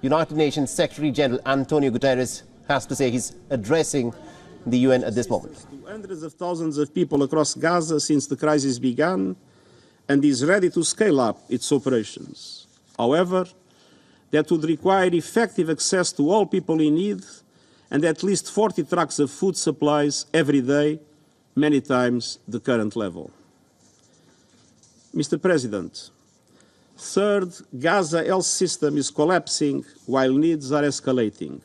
United Nations Secretary General Antonio Guterres has to say. He's addressing the UN at this moment. Hundreds of thousands of people across Gaza since the crisis began, and is ready to scale up its operations. However, that would require effective access to all people in need and at least 40 trucks of food supplies every day, many times the current level. Mr. President, third, Gaza health system is collapsing while needs are escalating.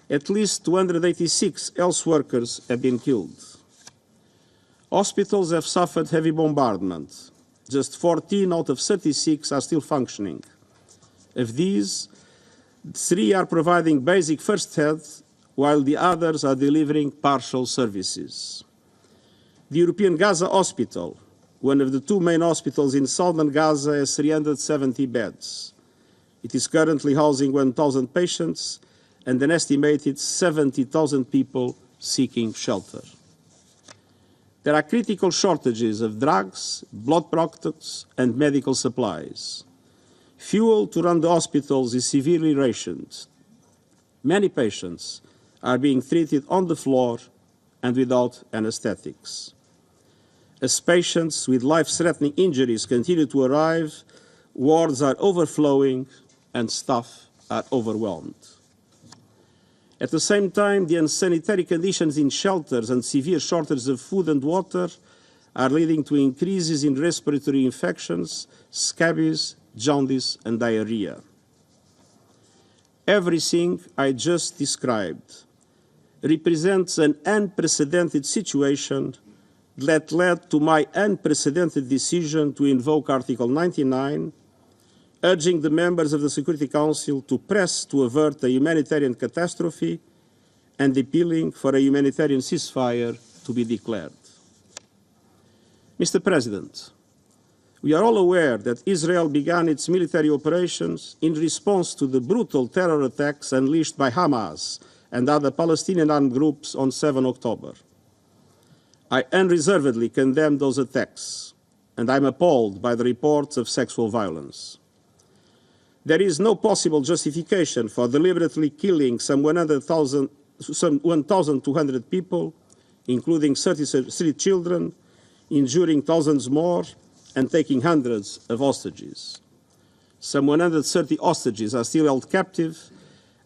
At least 286 health workers have been killed. Hospitals have suffered heavy bombardment. Just 14 out of 36 are still functioning. Of these, 3 are providing basic first aid, while the others are delivering partial services. The European Gaza Hospital, one of the 2 main hospitals in southern Gaza, has 370 beds. It is currently housing 1,000 patients and an estimated 70,000 people seeking shelter. There are critical shortages of drugs, blood products, and medical supplies. Fuel to run the hospitals is severely rationed. Many patients are being treated on the floor and without anesthetics. As patients with life-threatening injuries continue to arrive, wards are overflowing and staff are overwhelmed. At the same time, the unsanitary conditions in shelters and severe shortages of food and water are leading to increases in respiratory infections, scabies, jaundice, and diarrhea. Everything I just described represents an unprecedented situation that led to my unprecedented decision to invoke Article 99, urging the members of the Security Council to press to avert a humanitarian catastrophe and appealing for a humanitarian ceasefire to be declared. Mr. President, we are all aware that Israel began its military operations in response to the brutal terror attacks unleashed by Hamas and other Palestinian armed groups on 7 October. I unreservedly condemn those attacks, and I'm appalled by the reports of sexual violence. There is no possible justification for deliberately killing some 1,200 people, including 33 children, injuring thousands more, and taking hundreds of hostages. Some 130 hostages are still held captive,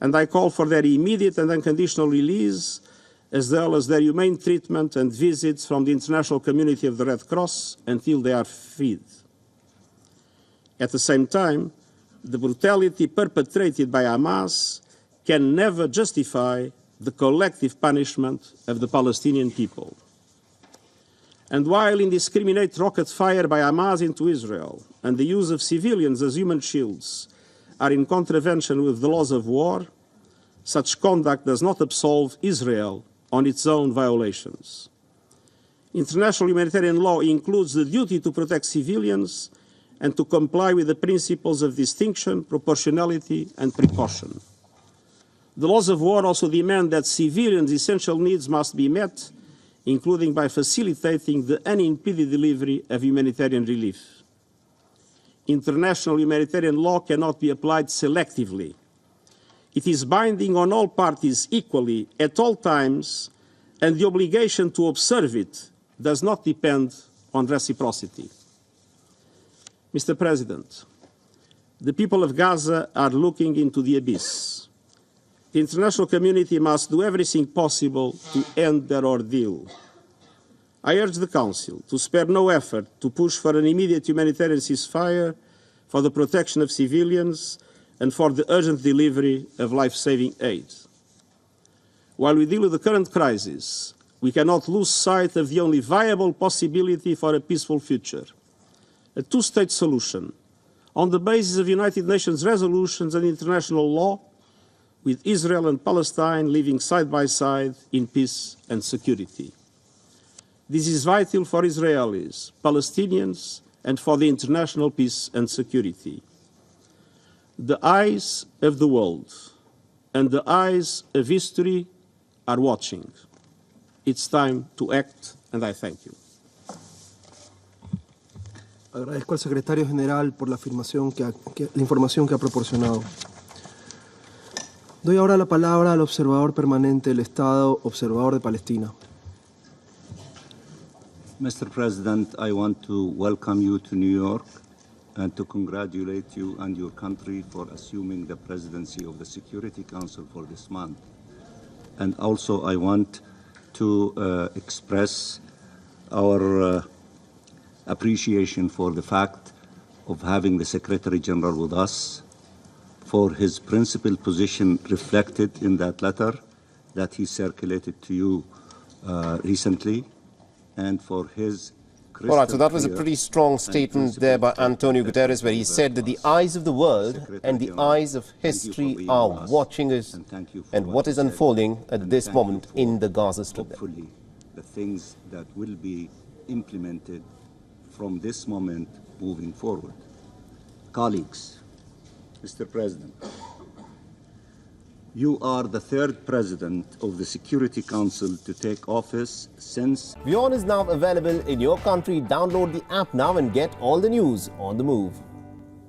and I call for their immediate and unconditional release, as well as their humane treatment and visits from the international community of the Red Cross until they are freed. At the same time, the brutality perpetrated by Hamas can never justify the collective punishment of the Palestinian people. And while indiscriminate rocket fire by Hamas into Israel and the use of civilians as human shields are in contravention with the laws of war, such conduct does not absolve Israel on its own violations. International humanitarian law includes the duty to protect civilians and to comply with the principles of distinction, proportionality, and precaution. The laws of war also demand that civilians' essential needs must be met, including by facilitating the unimpeded delivery of humanitarian relief. International humanitarian law cannot be applied selectively. It is binding on all parties equally at all times, and the obligation to observe it does not depend on reciprocity. Mr. President, the people of Gaza are looking into the abyss. The international community must do everything possible to end their ordeal. I urge the Council to spare no effort to push for an immediate humanitarian ceasefire, for the protection of civilians, and for the urgent delivery of life-saving aid. While we deal with the current crisis, we cannot lose sight of the only viable possibility for a peaceful future: a two-state solution on the basis of United Nations resolutions and international law, with Israel and Palestine living side by side in peace and security. This is vital for Israelis, Palestinians, and for the international peace and security. The eyes of the world and the eyes of history are watching. It's time to act, and I thank you. Agradezco al secretario general por la información que ha proporcionado. Doy ahora la palabra al observador permanente del Estado, observador de Palestina. Mr. President, I want to welcome you to New York and to congratulate you and your country for assuming the presidency of the Security Council for this month. And also I want to express our appreciation for the fact of having the Secretary General with us, for his principled position reflected in that letter that he circulated to you recently, and for his All right, so that was a pretty strong statement there by Antonio Guterres, where he said that the eyes of the world and the eyes of history are watching us and what is unfolding at this moment in the Gaza Strip. Hopefully, the things that will be implemented from this moment moving forward. Colleagues, Mr. President, you are the third president of the Security Council to take office since... WION is now available in your country. Download the app now and get all the news on the move.